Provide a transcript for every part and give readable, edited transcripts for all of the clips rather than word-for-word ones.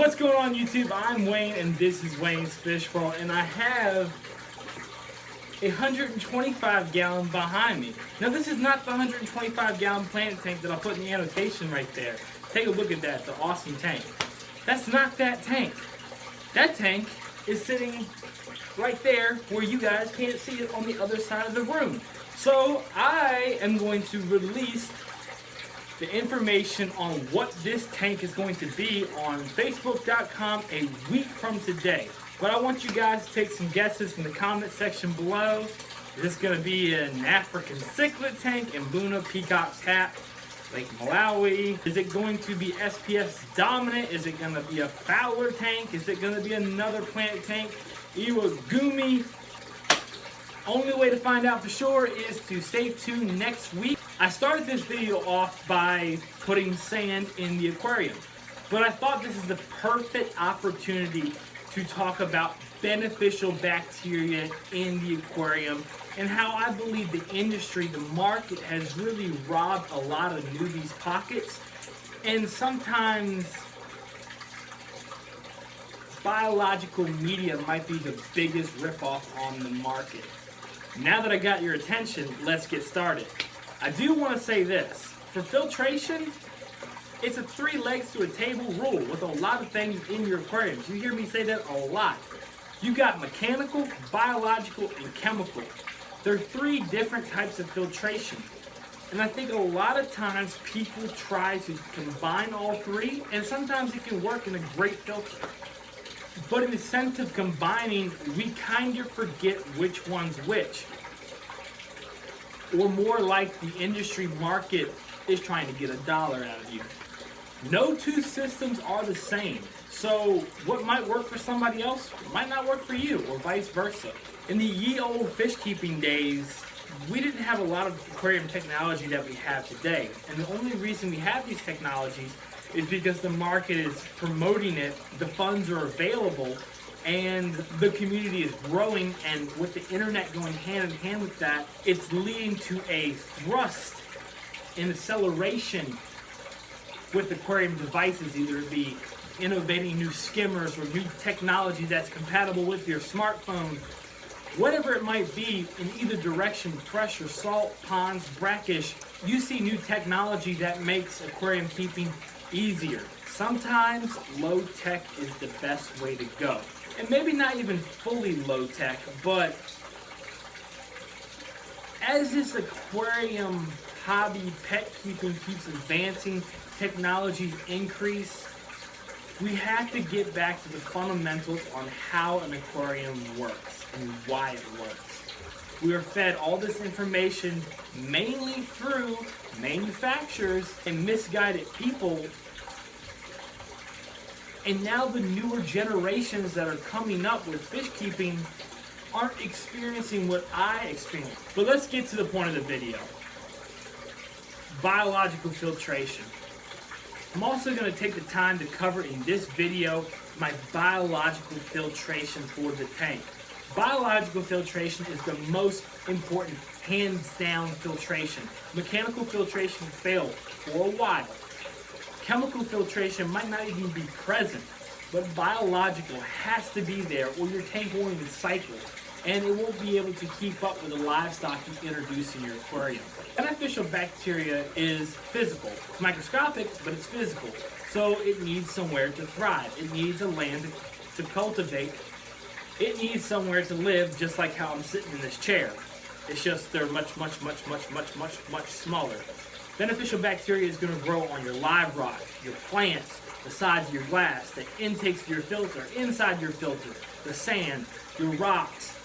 What's going on YouTube? I'm Wayne and this is Wayne's Fish World, and I have a 125 gallon behind me. Now this is not the 125 gallon plant tank that I'll put in the annotation right there. Take a look at that, it's an awesome tank. That's not that tank. That tank is sitting right there where you guys can't see it on the other side of the room. So I am going to release the information on what this tank is going to be on Facebook.com a week from today. But I want you guys to take some guesses in the comment section below. Is this going to be an African cichlid tank, Mbuna peacock's hat, Lake Malawi? Is it going to be SPS dominant? Is it going to be a Fowler tank? Is it going to be another plant tank, Iwagumi? Only way to find out for sure is to stay tuned next week. I started this video off by putting sand in the aquarium, but I thought this is the perfect opportunity to talk about beneficial bacteria in the aquarium and how I believe the industry, the market, has really robbed a lot of newbies' pockets, and sometimes biological media might be the biggest ripoff on the market. Now that I got your attention, let's get started. I do want to say this. For filtration, it's a 3 legs to a table rule with a lot of things in your aquariums. You hear me say that a lot. You got mechanical, biological, and chemical. There are 3 different types of filtration. And I think a lot of times people try to combine all 3, and sometimes it can work in a great filter. But in the sense of combining, we kind of forget which one's which. Or more like the industry market is trying to get $1 out of you. No 2 systems are the same. So what might work for somebody else might not work for you, or vice versa. In the ye old fish keeping days, we didn't have a lot of aquarium technology that we have today. And the only reason we have these technologies is because the market is promoting it, the funds are available, and the community is growing, and with the internet going hand in hand with that, it's leading to a thrust in acceleration with aquarium devices, either it be innovating new skimmers or new technology that's compatible with your smartphone. Whatever it might be, in either direction, fresh or salt, ponds, brackish, you see new technology that makes aquarium keeping easier. Sometimes low tech is the best way to go. And maybe not even fully low tech, but as this aquarium hobby, pet keeping keeps advancing, technologies increase, we have to get back to the fundamentals on how an aquarium works and why it works. We are fed all this information mainly through manufacturers and misguided people. And now the newer generations that are coming up with fish keeping aren't experiencing what I experienced. But let's get to the point of the video. Biological filtration. I'm also going to take the time to cover in this video my biological filtration for the tank. Biological filtration is the most important, hands down filtration. Mechanical filtration failed for a while. Chemical filtration might not even be present, but biological has to be there or your tank won't even cycle, and it won't be able to keep up with the livestock you introduce in your aquarium. Beneficial bacteria is physical. It's microscopic, but it's physical. So it needs somewhere to thrive. It needs a land to cultivate. It needs somewhere to live, just like how I'm sitting in this chair. It's just they're much smaller. Beneficial bacteria is going to grow on your live rock, your plants, the sides of your glass, the intakes of your filter, inside your filter, the sand, your rocks,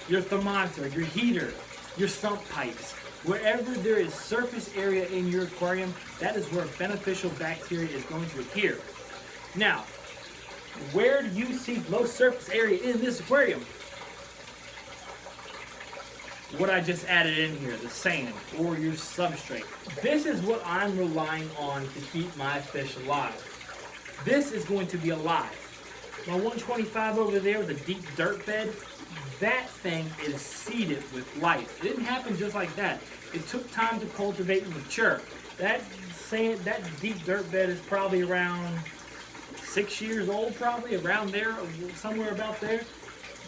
your thermometer, your heater, your sump pipes. Wherever there is surface area in your aquarium, that is where beneficial bacteria is going to adhere. Now, where do you see low surface area in this aquarium? What I just added in here, the sand or your substrate. This is what I'm relying on to keep my fish alive. This is going to be alive. My 125 over there with a deep dirt bed, that thing is seeded with life. It didn't happen just like that. It took time to cultivate and mature. That deep dirt bed is probably around 6 years old, probably around there, somewhere about there.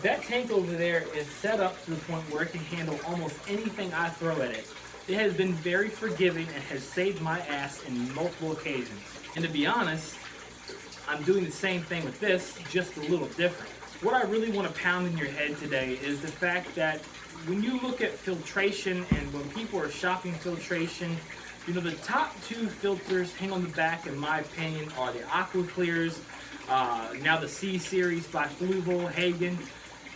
That tank over there is set up to the point where it can handle almost anything I throw at it. It has been very forgiving and has saved my ass in multiple occasions. And to be honest, I'm doing the same thing with this, just a little different. What I really want to pound in your head today is the fact that when you look at filtration and when people are shopping filtration, you know, the top 2 filters hang on the back, in my opinion, are the Aqua Clears, now the C series by Fluval, Hagen,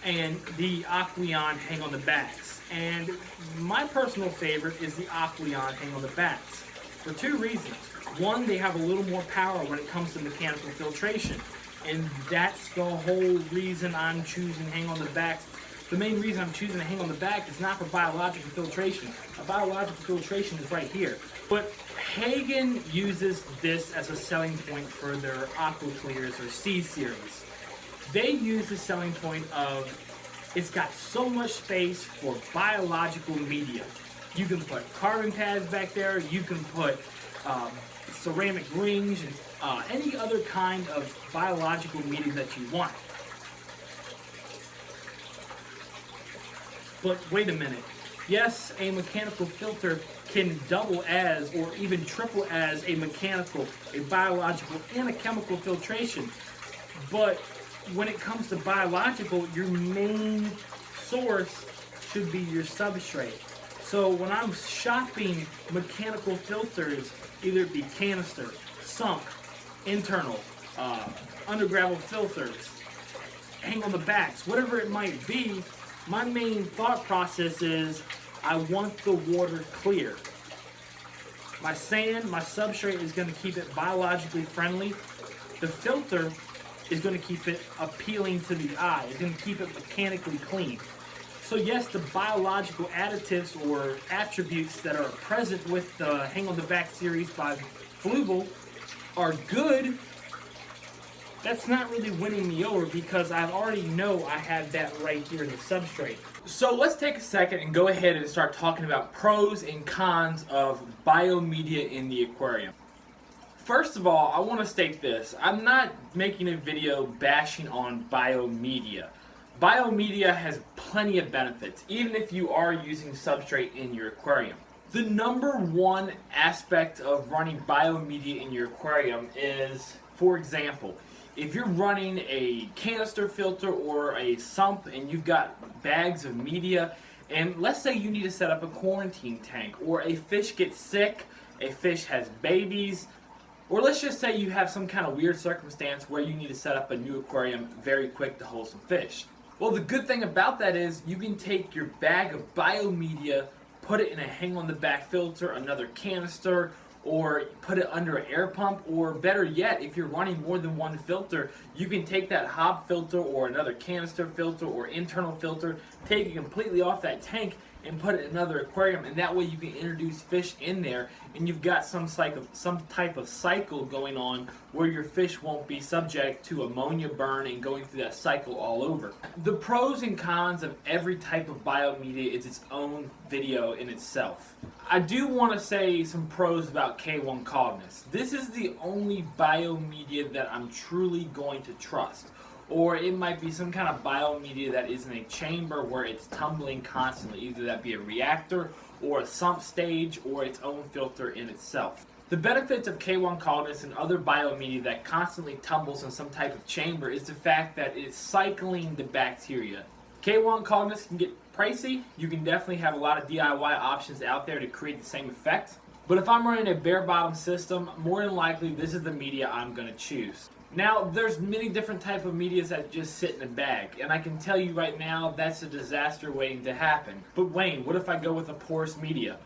and the Aquarium hang on the backs. And my personal favorite is the Aquarium hang on the backs for 2 reasons. One, they have a little more power when it comes to mechanical filtration, and that's the whole reason I'm choosing hang on the backs. The main reason I'm choosing to hang on the back is not for biological filtration. A biological filtration is right here. But Hagen uses this as a selling point for their Aqua Clears or C series. They use the selling point of it's got so much space for biological media. You can put carbon pads back there, you can put ceramic rings, and any other kind of biological media that you want. But wait a minute. Yes, a mechanical filter can double as or even triple as a mechanical, a biological, and a chemical filtration. But when it comes to biological, your main source should be your substrate. So when I'm shopping mechanical filters, either it be canister, sump, internal, undergravel filters, hang on the backs, whatever it might be, my main thought process is I want the water clear. My sand, my substrate is going to keep it biologically friendly. The filter is going to keep it appealing to the eye. It's going to keep it mechanically clean. So yes, the biological additives or attributes that are present with the Hang on the Back series by Fluval are good. That's not really winning me over because I already know I have that right here in the substrate. So let's take a second and go ahead and start talking about pros and cons of biomedia in the aquarium. First of all, I want to state this. I'm not making a video bashing on biomedia. Biomedia has plenty of benefits, even if you are using substrate in your aquarium. The number one aspect of running biomedia in your aquarium is, for example, if you're running a canister filter or a sump and you've got bags of media, and let's say you need to set up a quarantine tank, or a fish gets sick, a fish has babies, or let's just say you have some kind of weird circumstance where you need to set up a new aquarium very quick to hold some fish. Well, the good thing about that is you can take your bag of biomedia, put it in a hang on the back filter, another canister, or put it under an air pump, or better yet, if you're running more than one filter, you can take that hob filter or another canister filter or internal filter, take it completely off that tank and put it in another aquarium, and that way you can introduce fish in there and you've got some type of cycle going on where your fish won't be subject to ammonia burn and going through that cycle all over. The pros and cons of every type of biomedia is its own video in itself. I do want to say some pros about K1 Colonize. This is the only biomedia that I'm truly going to trust. Or it might be some kind of biomedia that is in a chamber where it's tumbling constantly, either that be a reactor or a sump stage or its own filter in itself. The benefits of K1 Colonize and other biomedia that constantly tumbles in some type of chamber is the fact that it's cycling the bacteria. K1 Colonize can get pricey. You can definitely have a lot of DIY options out there to create the same effect. But if I'm running a bare bottom system, more than likely this is the media I'm going to choose. Now, there's many different types of medias that just sit in a bag, and I can tell you right now that's a disaster waiting to happen. But Wayne, what if I go with a porous media?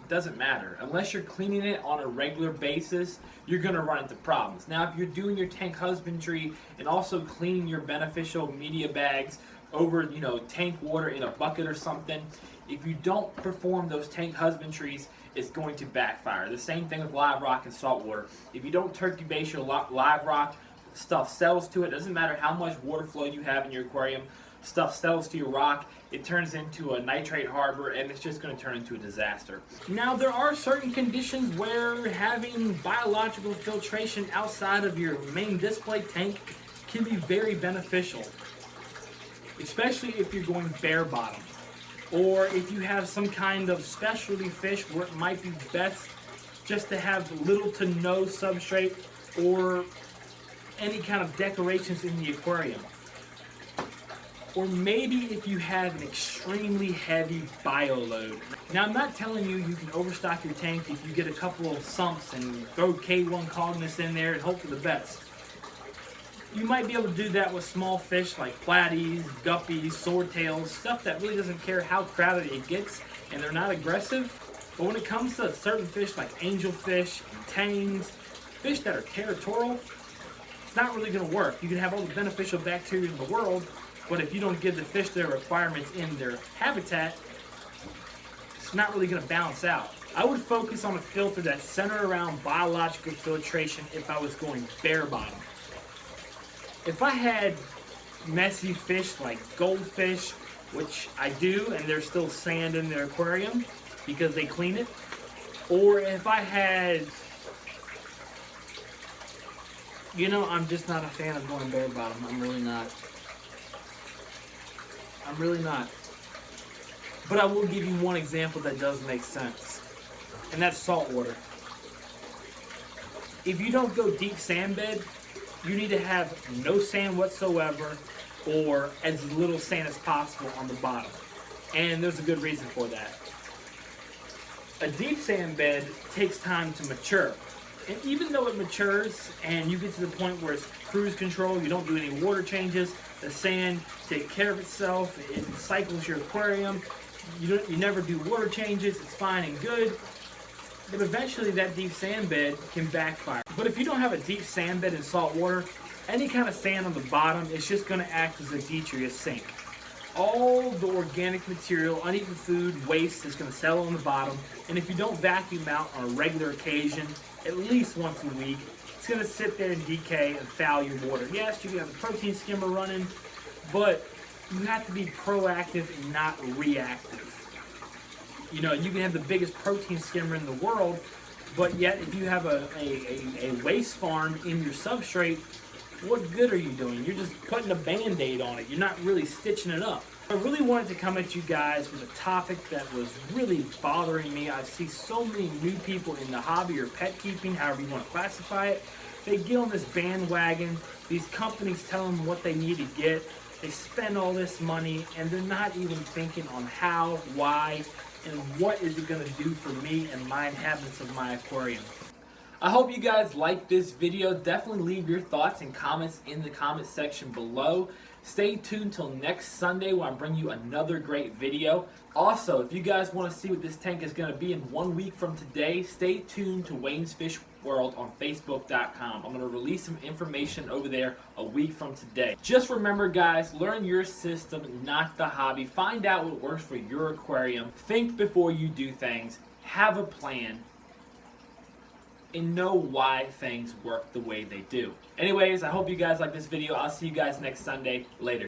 It doesn't matter. Unless you're cleaning it on a regular basis, you're going to run into problems. Now, if you're doing your tank husbandry and also cleaning your beneficial media bags over, tank water in a bucket or something, if you don't perform those tank husbandries, it's going to backfire. The same thing with live rock and salt water. If you don't turkey base your live rock, stuff settles to it. Doesn't matter how much water flow you have in your aquarium, stuff settles to your rock, it turns into a nitrate harbor, and it's just going to turn into a disaster. Now, there are certain conditions where having biological filtration outside of your main display tank can be very beneficial, especially if you're going bare bottom, or if you have some kind of specialty fish where it might be best just to have little to no substrate or any kind of decorations in the aquarium. Or maybe if you have an extremely heavy bioload. Now, I'm not telling you you can overstock your tank if you get a couple of sumps and throw K1 colonize in there and hope for the best. You might be able to do that with small fish like platies, guppies, swordtails, stuff that really doesn't care how crowded it gets and they're not aggressive. But when it comes to certain fish like angelfish and tangs, fish that are territorial, it's not really going to work. You can have all the beneficial bacteria in the world, but if you don't give the fish their requirements in their habitat, it's not really going to balance out. I would focus on a filter that's centered around biological filtration if I was going bare bottom. If I had messy fish like goldfish, which I do, and there's still sand in their aquarium because they clean it, or if I had, you know, I'm just not a fan of going bare bottom. I'm really not. But I will give you one example that does make sense, and that's salt water. If you don't go deep sand bed, you need to have no sand whatsoever or as little sand as possible on the bottom. And there's a good reason for that. A deep sand bed takes time to mature. And even though it matures and you get to the point where it's cruise control, you don't do any water changes, the sand takes care of itself, it cycles your aquarium, you never do water changes, it's fine and good. But eventually that deep sand bed can backfire. But if you don't have a deep sand bed in salt water, any kind of sand on the bottom is just going to act as a detritus sink. All the organic material, uneaten food, waste is going to settle on the bottom, and if you don't vacuum out on a regular occasion, at least once a week, it's going to sit there and decay and foul your water. Yes, you can have a protein skimmer running, but you have to be proactive and not reactive. You know, you can have the biggest protein skimmer in the world, but yet if you have a waste farm in your substrate, what good are you doing? You're just putting a band-aid on it. You're not really stitching it up. I really wanted to come at you guys with a topic that was really bothering me. I see so many new people in the hobby or pet keeping, however you want to classify it. They get on this bandwagon. These companies tell them what they need to get. They spend all this money, and they're not even thinking on how, why, and what is it going to do for me and my inhabitants of my aquarium. I hope you guys like this video. Definitely leave your thoughts and comments in the comment section below. Stay tuned till next Sunday when I bring you another great video. Also, if you guys want to see what this tank is going to be in 1 week from today, stay tuned to Wayne's Fish World on Facebook.com. I'm going to release some information over there a week from today. Just remember, guys, learn your system, not the hobby. Find out what works for your aquarium. Think before you do things. Have a plan. And know why things work the way they do. Anyways, I hope you guys like this video. I'll see you guys next Sunday. Later.